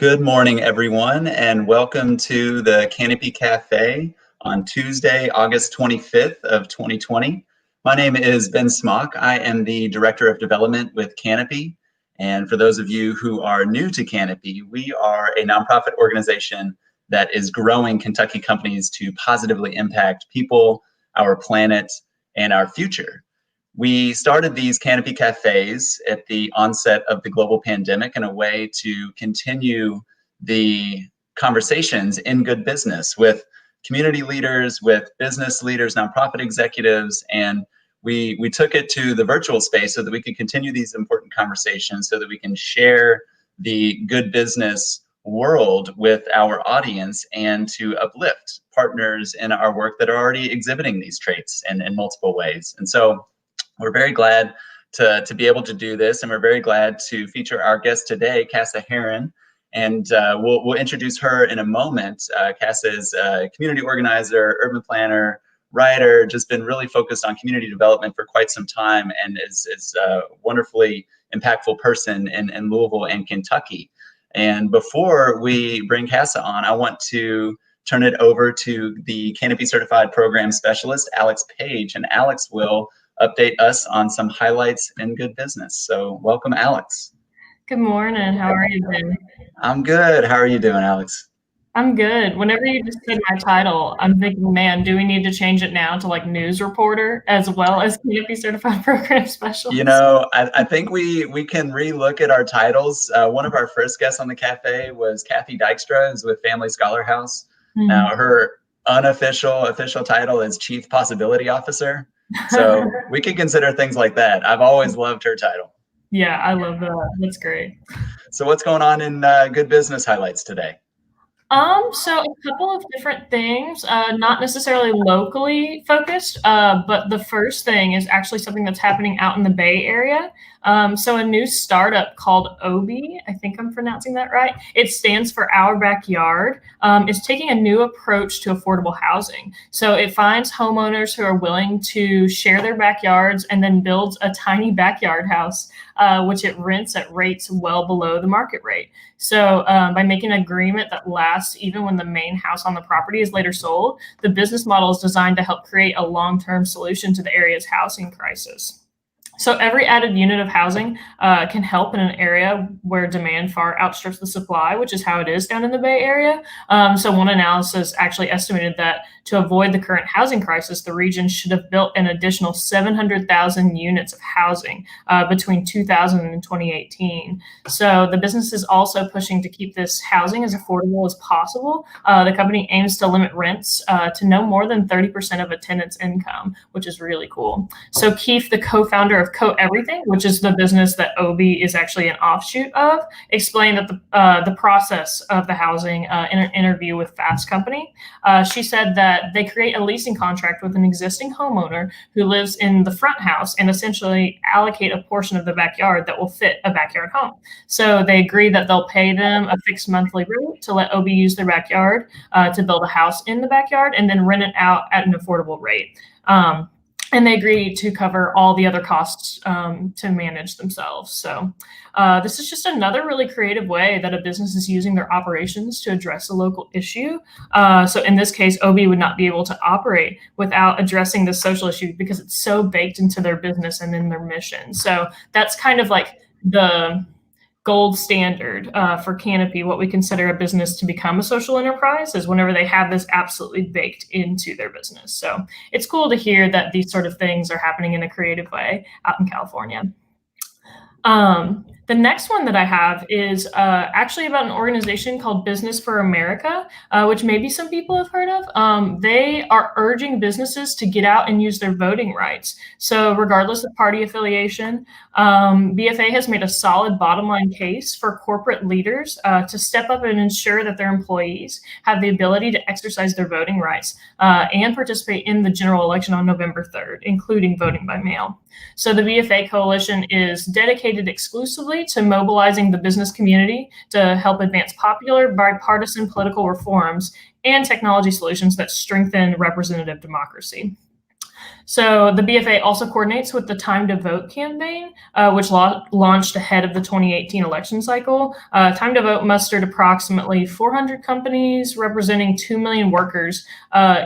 Good morning, everyone, and welcome to the Canopy Cafe on Tuesday, August 25th of 2020. My name is Ben Smock. I am the Director of Development with Canopy. And for those of you who are new to Canopy, we are a nonprofit organization that is growing Kentucky companies to positively impact people, our planet, and our future. We started these Canopy Cafes at the onset of the global pandemic in a way to continue the conversations in good business with community leaders, with business leaders, nonprofit executives, and we took it to the virtual space so that we could continue these important conversations so that we can share the good business world with our audience and to uplift partners in our work that are already exhibiting these traits in multiple ways. And so we're very glad to be able to do this, and we're very glad to feature our guest today, Cassia Herron, and we'll introduce her in a moment. Cassia is a community organizer, urban planner, writer, just been really focused on community development for quite some time, and is a wonderfully impactful person in Louisville and Kentucky. And before we bring Cassia on, I want to turn it over to the Canopy Certified Program Specialist, Alex Page, and Alex will update us on some highlights in good business. So welcome, Alex. Good morning. How are you doing? I'm good. How are you doing, Alex? I'm good. Whenever you just said my title, I'm thinking, man, do we need to change it now to like news reporter as well as Canopy Certified Program Specialist? You know, I think we can relook at our titles. One of our first guests on the cafe was Kathy Dykstra, who's with Family Scholar House. Mm-hmm. Now, her official title is Chief Possibility Officer. So we could consider things like that. I've always loved her title. Yeah, I love that. That's great. So what's going on in good business highlights today? So a couple of different things, not necessarily locally focused, but the first thing is actually something that's happening out in the Bay Area. So a new startup called OBI, I think I'm pronouncing that right. It stands for Our Backyard, is taking a new approach to affordable housing. So it finds homeowners who are willing to share their backyards and then builds a tiny backyard house, which it rents at rates well below the market rate. So by making an agreement that lasts even when the main house on the property is later sold, the business model is designed to help create a long-term solution to the area's housing crisis. So every added unit of housing can help in an area where demand far outstrips the supply, which is how it is down in the Bay Area. So one analysis actually estimated that to avoid the current housing crisis, the region should have built an additional 700,000 units of housing between 2000 and 2018. So the business is also pushing to keep this housing as affordable as possible. The company aims to limit rents to no more than 30% of a tenant's income, which is really cool. So Keith, the co-founder of Co Everything, which is the business that OBI is actually an offshoot of, explained that the process of the housing in an interview with Fast Company. She said that they create a leasing contract with an existing homeowner who lives in the front house and essentially allocate a portion of the backyard that will fit a backyard home. So they agree that they'll pay them a fixed monthly rate to let OBI use their backyard to build a house in the backyard and then rent it out at an affordable rate. And they agree to cover all the other costs to manage themselves. So this is just another really creative way that a business is using their operations to address a local issue. So in this case, OBI would not be able to operate without addressing the social issue because it's so baked into their business and in their mission. So that's kind of like the gold standard for Canopy. What we consider a business to become a social enterprise is whenever they have this absolutely baked into their business. So it's cool to hear that these sort of things are happening in a creative way out in California. The next one that I have is actually about an organization called Business for America, which maybe some people have heard of. They are urging businesses to get out and use their voting rights. So regardless of party affiliation, BFA has made a solid bottom line case for corporate leaders to step up and ensure that their employees have the ability to exercise their voting rights and participate in the general election on November 3rd, including voting by mail. So the BFA Coalition is dedicated exclusively to mobilizing the business community to help advance popular bipartisan political reforms and technology solutions that strengthen representative democracy. So the BFA also coordinates with the Time to Vote campaign, which launched ahead of the 2018 election cycle. Time to Vote mustered approximately 400 companies representing 2 million workers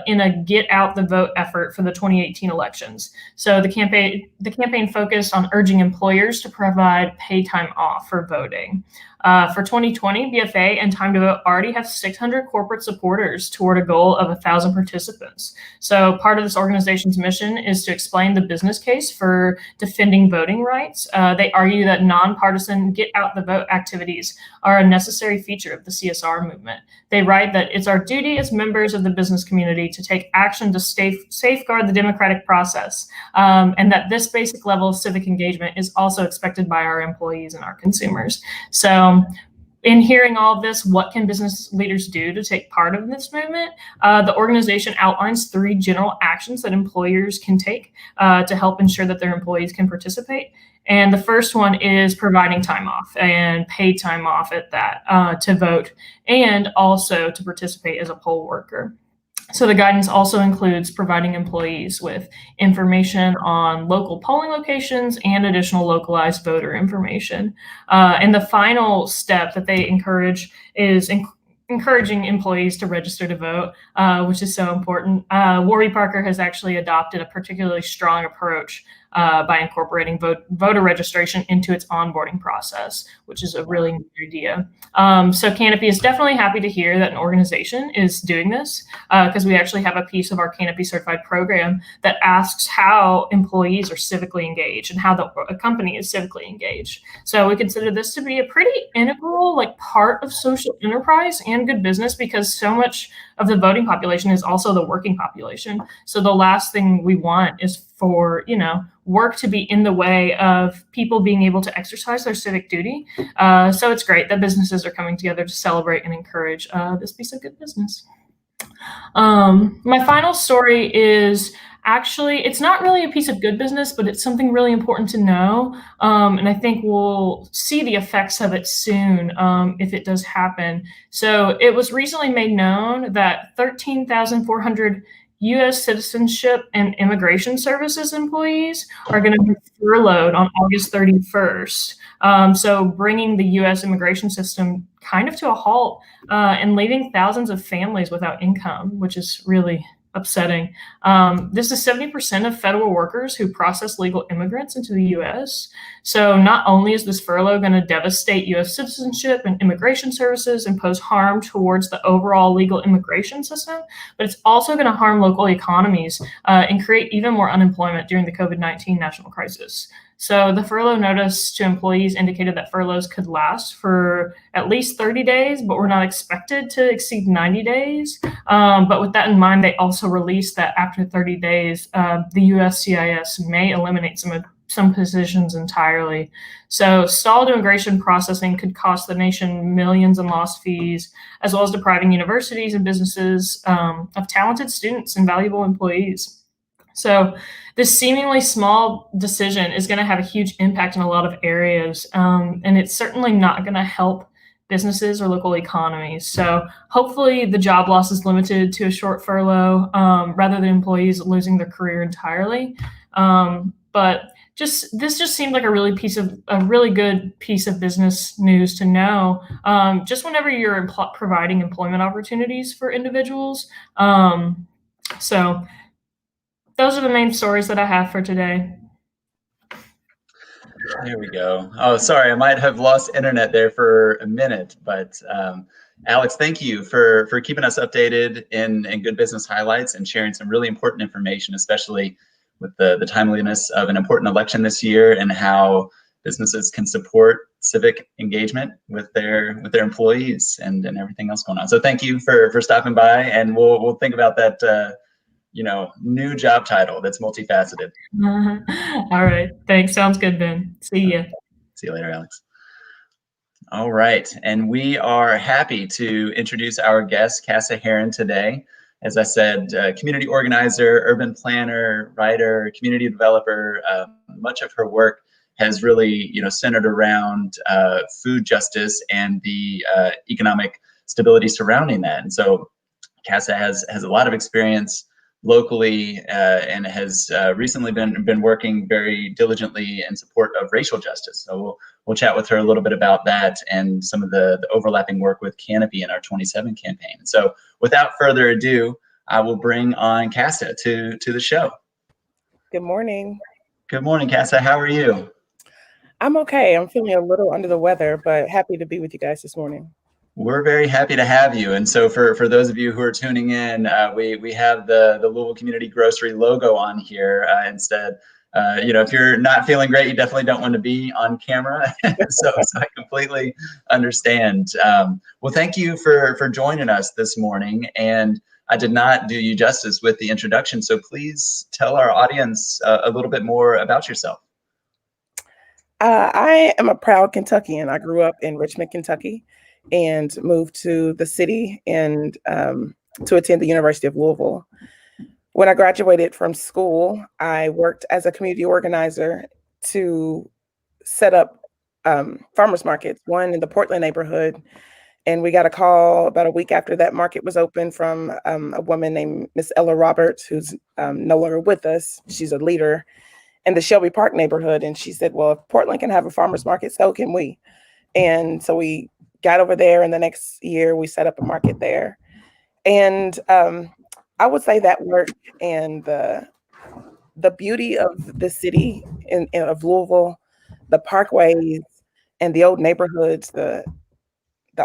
in a get out the vote effort for the 2018 elections. So the campaign focused on urging employers to provide pay time off for voting. For 2020, BFA and Time to Vote already have 600 corporate supporters toward a goal of 1,000 participants. So part of this organization's mission is to explain the business case for defending voting rights. They argue that nonpartisan get out the vote activities are a necessary feature of the CSR movement. They write that it's our duty as members of the business community to take action to safeguard the democratic process, and that this basic level of civic engagement is also expected by our employees and our consumers. So in hearing all of this, what can business leaders do to take part in this movement? The organization outlines 3 general actions that employers can take to help ensure that their employees can participate. And the first one is providing time off and paid time off at that to vote and also to participate as a poll worker. So the guidance also includes providing employees with information on local polling locations and additional localized voter information. And the final step that they encourage is encouraging employees to register to vote, which is so important. Warby Parker has actually adopted a particularly strong approach by incorporating voter registration into its onboarding process, which is a really neat idea. So Canopy is definitely happy to hear that an organization is doing this, because we actually have a piece of our Canopy certified program that asks how employees are civically engaged and how a company is civically engaged. So we consider this to be a pretty integral part of social enterprise and good business, because so much of the voting population is also the working population. So the last thing we want is for work to be in the way of people being able to exercise their civic duty. So it's great that businesses are coming together to celebrate and encourage this piece of good business. My final story is actually, it's not really a piece of good business, but it's something really important to know. And I think we'll see the effects of it soon if it does happen. So it was recently made known that 13,400 U.S. Citizenship and Immigration Services employees are going to be furloughed on August 31st. So bringing the U.S. immigration system kind of to a halt and leaving thousands of families without income, which is really upsetting. This is 70% of federal workers who process legal immigrants into the U.S. So not only is this furlough going to devastate U.S. citizenship and immigration services and pose harm towards the overall legal immigration system, but it's also going to harm local economies and create even more unemployment during the COVID-19 national crisis. So the furlough notice to employees indicated that furloughs could last for at least 30 days, but were not expected to exceed 90 days. But with that in mind, they also released that after 30 days, the USCIS may eliminate some positions entirely. So stalled immigration processing could cost the nation millions in lost fees, as well as depriving universities and businesses of talented students and valuable employees. So this seemingly small decision is going to have a huge impact in a lot of areas, and it's certainly not going to help businesses or local economies. So hopefully the job loss is limited to a short furlough rather than employees losing their career entirely. But this just seemed like a really good piece of business news to know. Just whenever you're providing employment opportunities for individuals. So those are the main stories that I have for today. There we go. Oh, sorry, I might have lost internet there for a minute, but Alex, thank you for keeping us updated in good business highlights and sharing some really important information, especially with the timeliness of an important election this year and how businesses can support civic engagement with their employees and everything else going on. So thank you for stopping by, and we'll think about that new job title that's multifaceted. All right. Thanks. Sounds good, Ben. See ya. See you later, Alex. All right. And we are happy to introduce our guest, Cassia Herron, today. As I said, community organizer, urban planner, writer, community developer. Much of her work has really, centered around food justice and the economic stability surrounding that. And so Cassia has a lot of experience locally and has recently been working very diligently in support of racial justice. So we'll chat with her a little bit about that and some of the overlapping work with Canopy in our 27 campaign. So without further ado, I will bring on Cassia to the show. Good morning. Good morning, Cassia. How are you? I'm okay. I'm feeling a little under the weather, but happy to be with you guys this morning. We're very happy to have you. And so for those of you who are tuning in, we have the Louisville Community Grocery logo on here instead. If you're not feeling great, you definitely don't want to be on camera. so I completely understand. Well, thank you for joining us this morning. And I did not do you justice with the introduction. So please tell our audience a little bit more about yourself. I am a proud Kentuckian. I grew up in Richmond, Kentucky, and moved to the city and to attend the University of Louisville. When I graduated from school, I worked as a community organizer to set up farmers markets, one in the Portland neighborhood. And we got a call about a week after that market was open from a woman named Miss Ella Roberts, who's no longer with us. She's a leader in the Shelby Park neighborhood. And she said, well, if Portland can have a farmer's market, so can we. And so we got over there, and the next year we set up a market there. And I would say that work and the beauty of the city of Louisville, the parkways and the old neighborhoods, the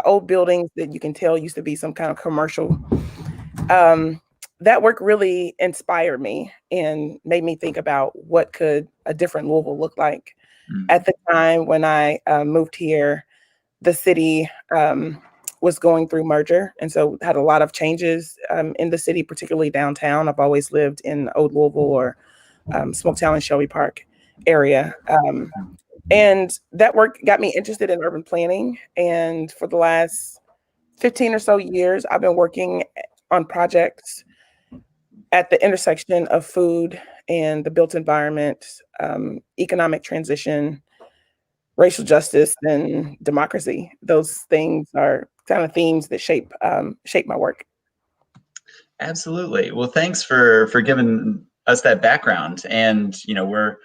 old buildings that you can tell used to be some kind of commercial, that work really inspired me and made me think about what could a different Louisville look like. Mm-hmm. At the time when I moved here, the city was going through merger, and so had a lot of changes in the city, particularly downtown. I've always lived in Old Louisville or Smoketown and Shelby Park area. And that work got me interested in urban planning. And for the last 15 or so years, I've been working on projects at the intersection of food and the built environment, economic transition, racial justice, and democracy. Those things are kind of themes that shape my work. Absolutely. Well, thanks for giving us that background. And we're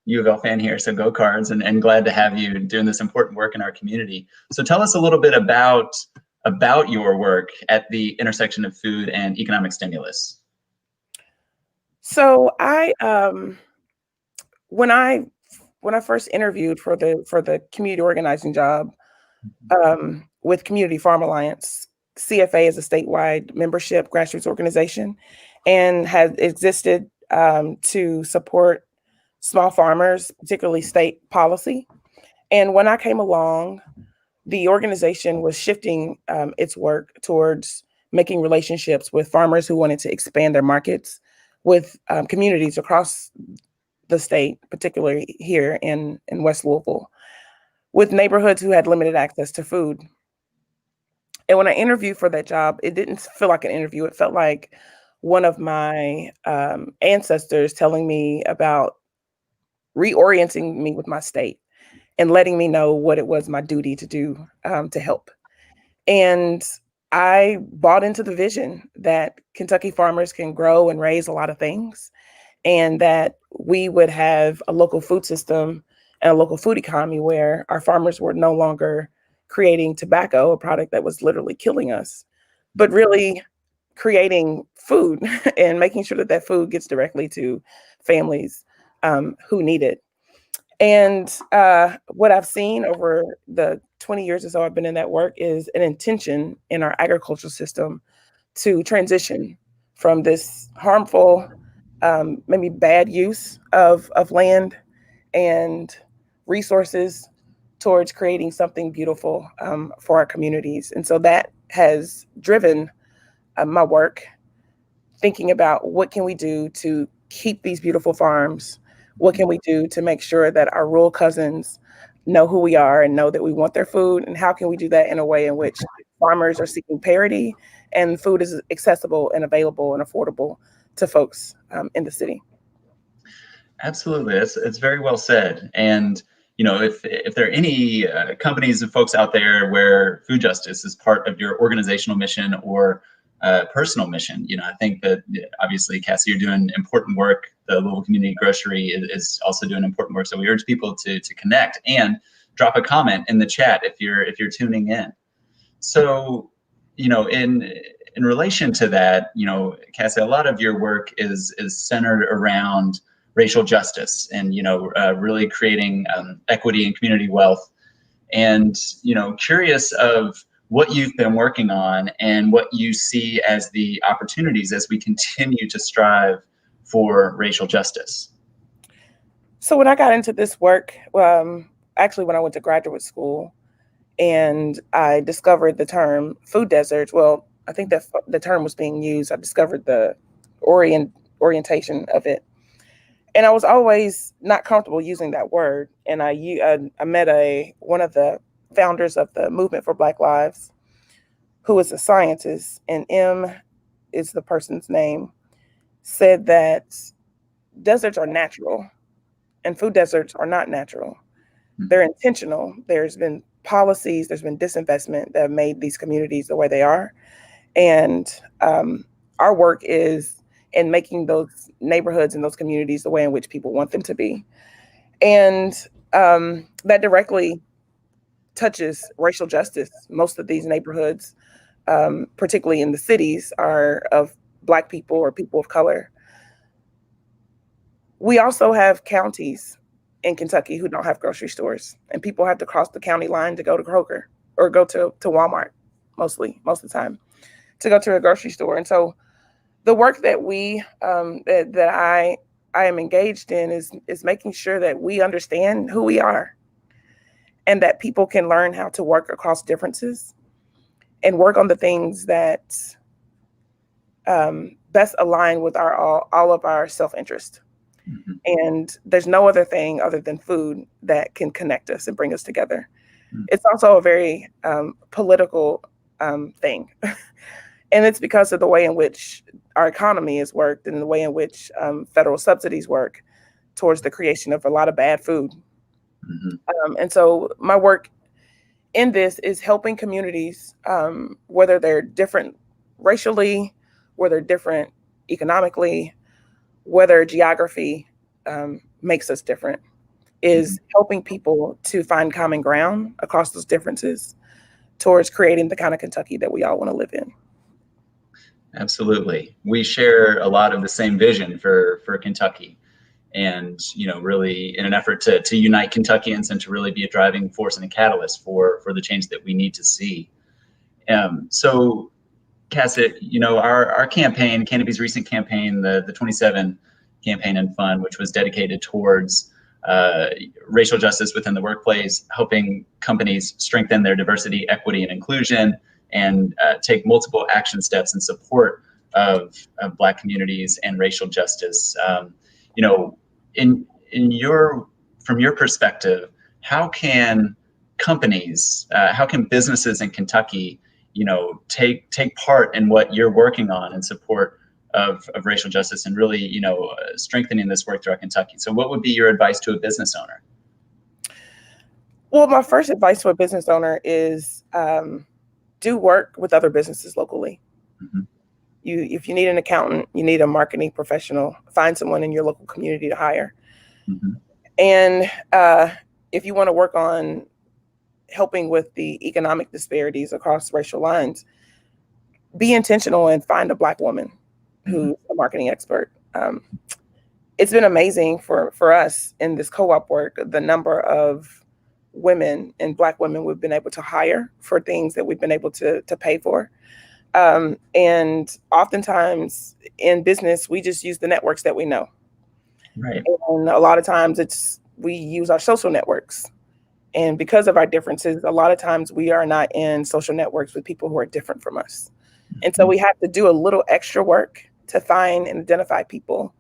U of L fan here, so go Cards, and glad to have you doing this important work in our community. So tell us a little bit about your work at the intersection of food and economic stimulus. So when I first interviewed for the community organizing job with Community Farm Alliance, CFA is a statewide membership grassroots organization and has existed to support small farmers, particularly state policy. And when I came along, the organization was shifting its work towards making relationships with farmers who wanted to expand their markets with communities across the state, particularly here in West Louisville, with neighborhoods who had limited access to food. And when I interviewed for that job, it didn't feel like an interview. It felt like one of my ancestors telling me about reorienting me with my state and letting me know what it was my duty to do to help. And I bought into the vision that Kentucky farmers can grow and raise a lot of things, and that we would have a local food system and a local food economy where our farmers were no longer creating tobacco, a product that was literally killing us, but really creating food and making sure that that food gets directly to families who need it. And what I've seen over the 20 years or so I've been in that work is an intention in our agricultural system to transition from this harmful, maybe bad use of land and resources towards creating something beautiful for our communities. And so that has driven my work, thinking about what can we do to keep these beautiful farms. What can we do to make sure that our rural cousins know who we are and know that we want their food? And how can we do that in a way in which farmers are seeking parity and food is accessible and available and affordable to folks in the city? Absolutely. It's very well said. And, if there are any companies and folks out there where food justice is part of your organizational mission or personal mission. I think that obviously, Cassie, you're doing important work. The Louisville Community Grocery is also doing important work. So we urge people to connect and drop a comment in the chat if you're tuning in. So, in relation to that, Cassie, a lot of your work is centered around racial justice and really creating equity and community wealth. And curious of what you've been working on and what you see as the opportunities as we continue to strive for racial justice. So when I got into this work, actually when I went to graduate school and I discovered the term food deserts, well, I think that the term was being used. I discovered the orientation of it. And I was always not comfortable using that word. And I met one of the founders of the Movement for Black Lives, who is a scientist, and M is the person's name, said that deserts are natural and food deserts are not natural. They're intentional. There's been policies, there's been disinvestment that have made these communities the way they are. And our work is in making those neighborhoods and those communities the way in which people want them to be. And that directly touches racial justice. Most of these neighborhoods, particularly in the cities, are of Black people or people of color. We also have counties in Kentucky who don't have grocery stores, and people have to cross the county line to go to Kroger or go to Walmart, most of the time, to go to a grocery store. And so the work that I am engaged in is making sure that we understand who we are and that people can learn how to work across differences and work on the things that best align with all of our self-interest. Mm-hmm. And there's no other thing other than food that can connect us and bring us together. Mm-hmm. It's also a very political thing. And it's because of the way in which our economy is worked and the way in which federal subsidies work towards the creation of a lot of bad food. Mm-hmm. And so my work in this is helping communities, whether they're different racially, whether different economically, whether geography makes us different, is helping people to find common ground across those differences towards creating the kind of Kentucky that we all want to live in. Absolutely. We share a lot of the same vision for Kentucky. And, really in an effort to unite Kentuckians and to really be a driving force and a catalyst for the change that we need to see. So, Cassia, our campaign, Canopy's recent campaign, the 27 campaign and fund, which was dedicated towards racial justice within the workplace, helping companies strengthen their diversity, equity, and inclusion, and take multiple action steps in support of Black communities and racial justice. From your perspective, how can companies, how can businesses in Kentucky, take part in what you're working on in support of racial justice and really, strengthening this work throughout Kentucky? So what would be your advice to a business owner? Well, my first advice to a business owner is do work with other businesses locally. Mm-hmm. If you need an accountant, you need a marketing professional, find someone in your local community to hire. Mm-hmm. And if you want to work on helping with the economic disparities across racial lines, be intentional and find a Black woman who's a marketing expert. It's been amazing for us in this co-op work, the number of women and Black women we've been able to hire for things that we've been able to pay for. And oftentimes in business, we just use the networks that we know. Right. And a lot of times we use our social networks. And because of our differences, a lot of times we are not in social networks with people who are different from us. And so we have to do a little extra work to find and identify people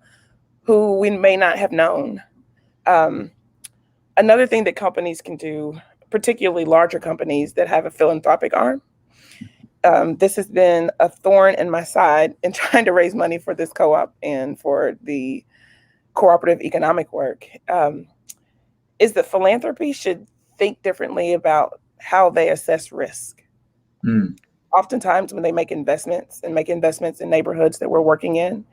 who we may not have known. Another thing that companies can do, particularly larger companies that have a philanthropic arm, this has been a thorn in my side in trying to raise money for this co-op and for the cooperative economic work, is that philanthropy should think differently about how they assess risk. oftentimes when they make investments in neighborhoods that we're working in,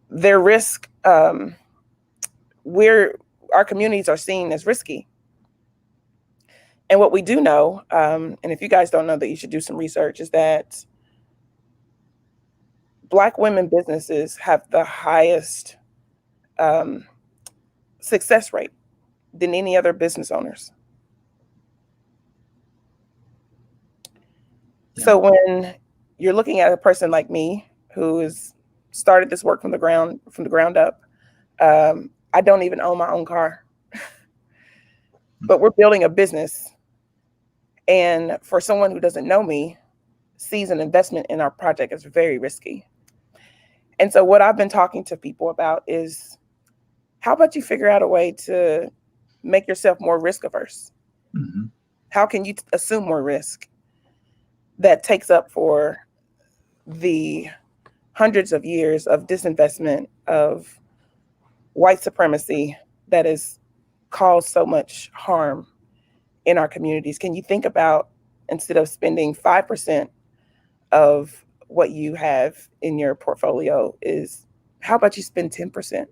their risk, our communities are seen as risky. And what we do know, and if you guys don't know that, you should do some research, is that Black women businesses have the highest success rate than any other business owners. Yeah. So when you're looking at a person like me who has started this work from the ground up, I don't even own my own car, but we're building a business. And for someone who doesn't know me, sees an investment in our project as very risky. And so what I've been talking to people about is, how about you figure out a way to make yourself more risk averse? Mm-hmm. How can you assume more risk that takes up for the hundreds of years of disinvestment, of white supremacy that has caused so much harm in our communities? Can you think about, instead of spending 5% of what you have in your portfolio, is how about you spend 10%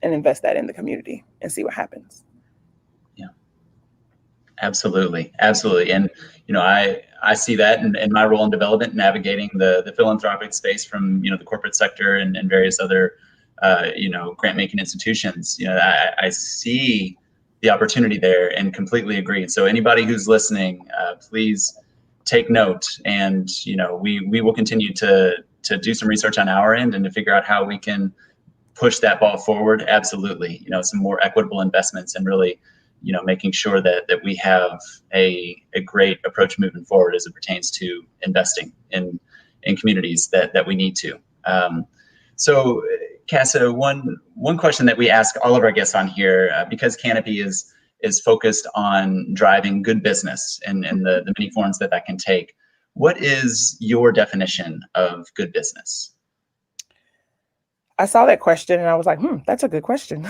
and invest that in the community and see what happens? Yeah, absolutely. Absolutely. And, I see that in my role in development, navigating the philanthropic space from, the corporate sector and various other, grant making institutions. I see the opportunity there and completely agree. So anybody who's listening, please take note, and we will continue to do some research on our end and to figure out how we can push that ball forward. Absolutely, some more equitable investments, and really, making sure that we have a great approach moving forward as it pertains to investing in communities that we need to. So, Cassia, one question that we ask all of our guests on here, because Canopy is focused on driving good business and the many forms that can take. What is your definition of good business? I saw that question and I was like, that's a good question.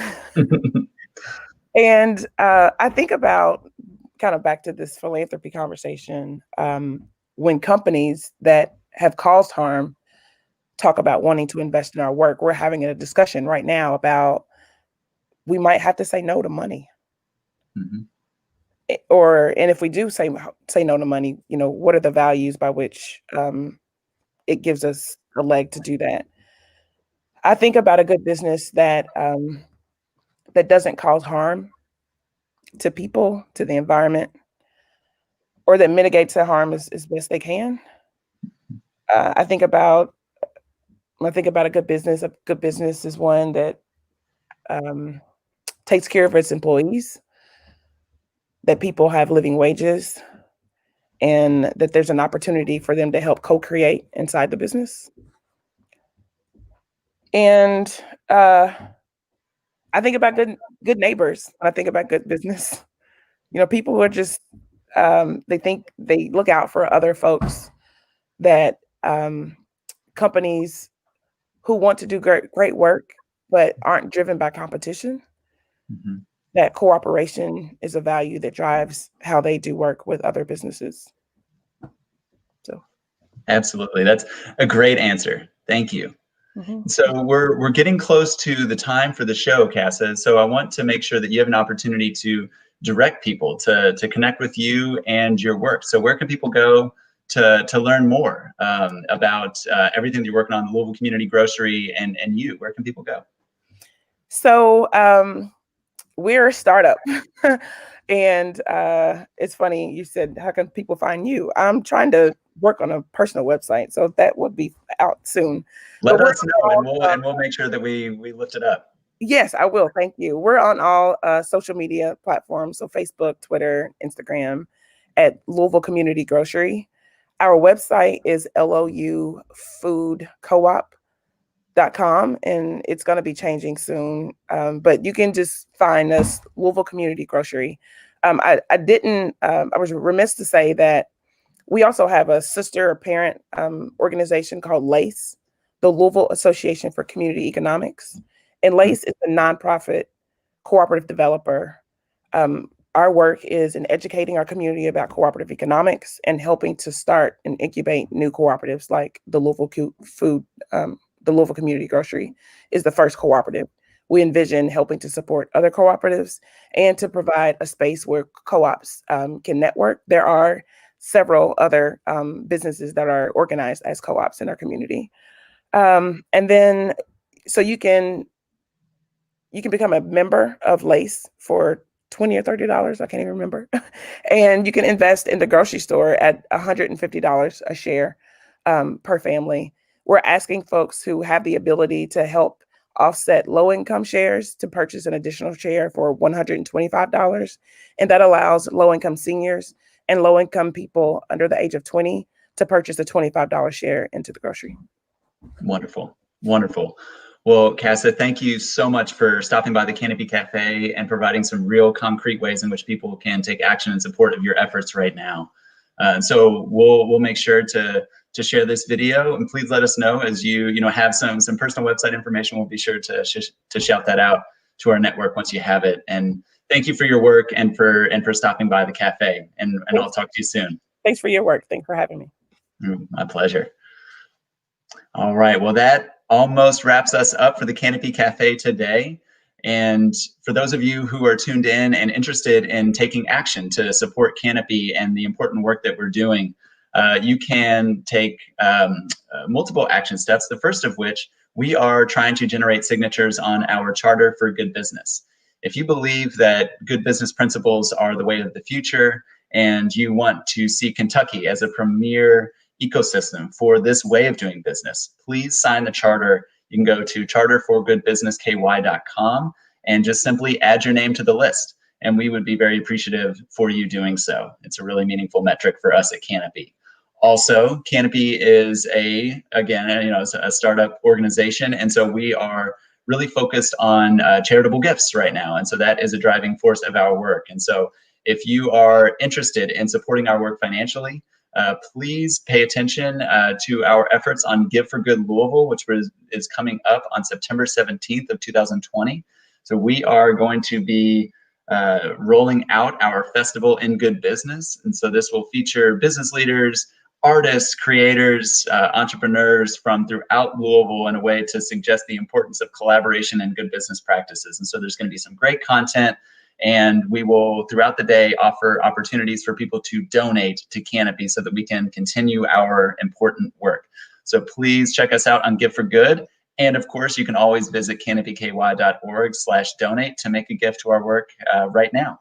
And I think about, kind of back to this philanthropy conversation, when companies that have caused harm talk about wanting to invest in our work, we're having a discussion right now about, we might have to say no to money. Mm-hmm. And if we do say no to money, what are the values by which it gives us a leg to do that? I think about a good business that doesn't cause harm to people, to the environment, or that mitigates the harm as best they can. I think about a good business. A good business is one that takes care of its employees, that people have living wages, and that there's an opportunity for them to help co-create inside the business. And I think about good neighbors when I think about good business. People who are just, they look out for other folks, that companies who want to do great work, but aren't driven by competition. Mm-hmm. That cooperation is a value that drives how they do work with other businesses. So, absolutely, that's a great answer. Thank you. Mm-hmm. So we're getting close to the time for the show, Cassia. So I want to make sure that you have an opportunity to direct people to connect with you and your work. So where can people go to learn more about everything that you're working on, Louisville Community Grocery, and you? Where can people go? So we're a startup. And it's funny, you said, how can people find you? I'm trying to work on a personal website, so that would be out soon. Let us know, and we'll make sure that we lift it up. Yes, I will. Thank you. We're on all social media platforms, so Facebook, Twitter, Instagram, at Louisville Community Grocery. Our website is loufoodcoop.com, and it's going to be changing soon. But you can just find us, Louisville Community Grocery. I was remiss to say that we also have a sister or parent organization called LACE, the Louisville Association for Community Economics. And LACE is a nonprofit cooperative developer. Our Our work is in educating our community about cooperative economics and helping to start and incubate new cooperatives like the Louisville the Louisville Community Grocery is the first cooperative. We envision helping to support other cooperatives and to provide a space where co-ops can network. There are several other businesses that are organized as co-ops in our community. And then, so you can become a member of LACE for $20 or $30, I can't even remember. And you can invest in the grocery store at $150 a share per family. We're asking folks who have the ability to help offset low-income shares to purchase an additional share for $125. And that allows low-income seniors and low-income people under the age of 20 to purchase a $25 share into the grocery. Wonderful, wonderful. Well, Cassia, thank you so much for stopping by the Canopy Cafe and providing some real concrete ways in which people can take action in support of your efforts right now. So we'll make sure to share this video, and please let us know as you have some personal website information. We'll be sure to shout that out to our network once you have it. And thank you for your work and for stopping by the cafe. And I'll talk to you soon. Thanks for your work. Thanks for having me. My pleasure. All right. Well, that almost wraps us up for the Canopy Cafe today. And for those of you who are tuned in and interested in taking action to support Canopy and the important work that we're doing, you can take multiple action steps, the first of which we are trying to generate signatures on our Charter for Good Business. If you believe that good business principles are the way of the future and you want to see Kentucky as a premier ecosystem for this way of doing business, please sign the charter. You can go to charterforgoodbusinessky.com and just simply add your name to the list. And we would be very appreciative for you doing so. It's a really meaningful metric for us at Canopy. Also, Canopy is a startup organization. And so we are really focused on charitable gifts right now. And so that is a driving force of our work. And so if you are interested in supporting our work financially, please pay attention to our efforts on Give for Good Louisville, which is coming up on September 17th of 2020. So we are going to be rolling out our Festival in Good Business. And so this will feature business leaders, artists, creators, entrepreneurs from throughout Louisville in a way to suggest the importance of collaboration and good business practices. And so there's going to be some great content. And we will, throughout the day, offer opportunities for people to donate to Canopy so that we can continue our important work. So please check us out on Give for Good. And of course, you can always visit canopyky.org/donate to make a gift to our work right now.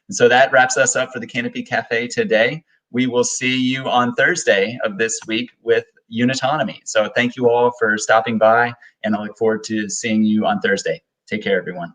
And so that wraps us up for the Canopy Cafe today. We will see you on Thursday of this week with Unitonomy. So thank you all for stopping by, and I look forward to seeing you on Thursday. Take care, everyone.